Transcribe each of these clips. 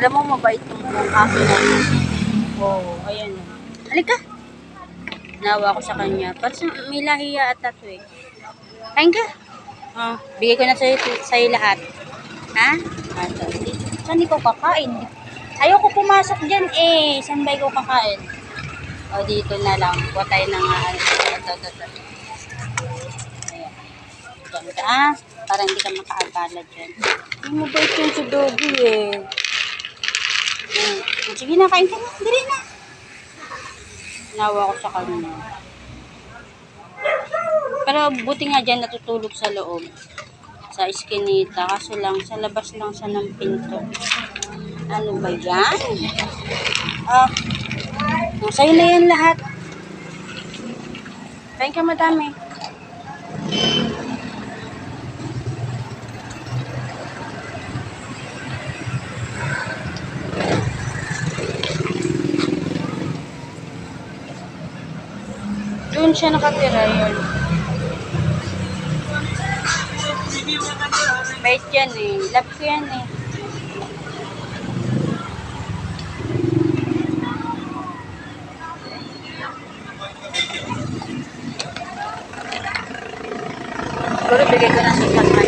Alam mo, mabait yung aso na. Oo, ayan. Halika. Nawa ko sa kanya. Parang may lahiya at tato eh. Kain ka. Oh, bigay ko na sa'yo lahat. Ha? Saan di ko kakain? Ayoko pumasok dyan eh. Saan ba ko kakain? O, dito na lang. Kuha tayo ng ito. Ayan. Diyan ka ah. Para hindi ka makaabala dyan. Hindi mo ba ito yung sudogi eh. Sige na, kain ka na. Dali na. Nawa ko sa kanya. Pero buti nga dyan natutulog sa loob. Sa iskinita. Kaso lang, sa labas lang siya ng pinto. Ano ba yan? Sa'yo na yan lahat. Kain ka madami. Doon siya nakatira yun. Bait yan eh. Love ko yan eh. Siguro bigay ko na sa kanya.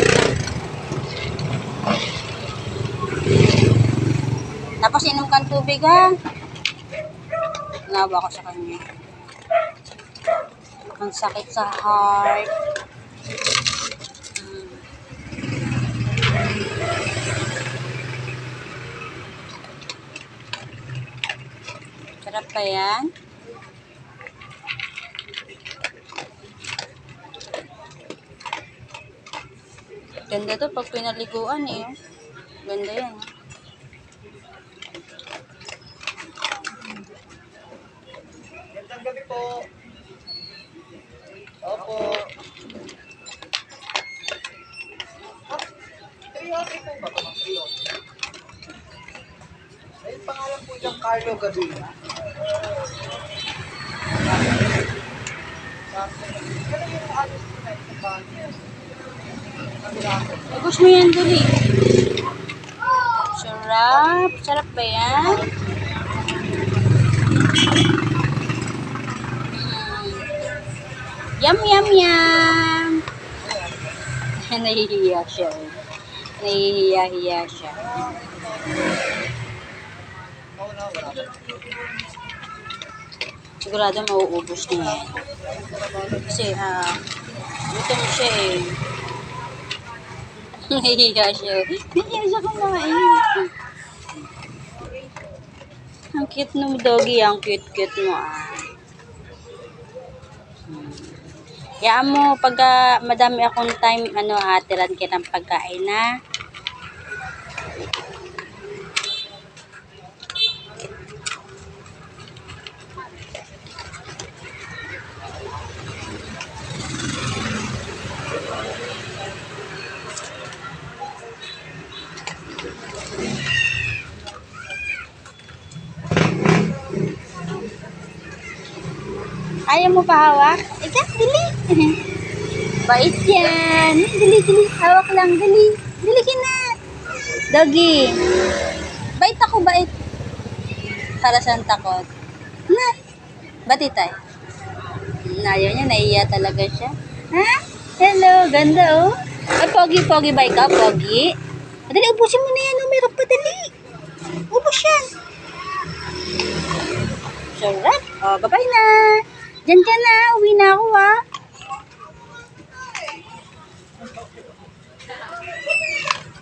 Tapos inom kang tubig ha. Nawa ko sa kanya. Ang sakit sa heart. Sarap pa yan. Ganda to pag pinaliguan eh. Ganda yan. Gandang gabi po. Opo. Triote po ba ito? Triote. May pangalan po diyang Carlo Gabina. Kaya yung alis po na ito ba? Ubus mo yan dali. Sarap. Sarap ba yan? Yum, yum, yum. Nahihiya siya. Nahihiya siya. Sigurado mauubos niya yan. Kasi, gutom siya eh. Nahihiya siya. Nahihiya siya kumain. Ang cute ng doggy. Ang cute-cute mo Yaan mo, pag madami akong time, hatiran kita ng pagkain na. Ayaw mo pa hawak? Ika, dili. Bait yan. Dili. Hawak lang, dili. Dili na. Doggy. Bait ako, bait. Para saan takot? Na. Bati tayo. Ayaw niya, naiiya talaga siya. Ha? Hello, ganda oh. Ay, pogi ba ikaw? Pogi? Dali, ubusin mo na yan. Meron pa, dali. Ubus yan. Sarap. Bye-bye na. Diyan ka na. Uwi na ako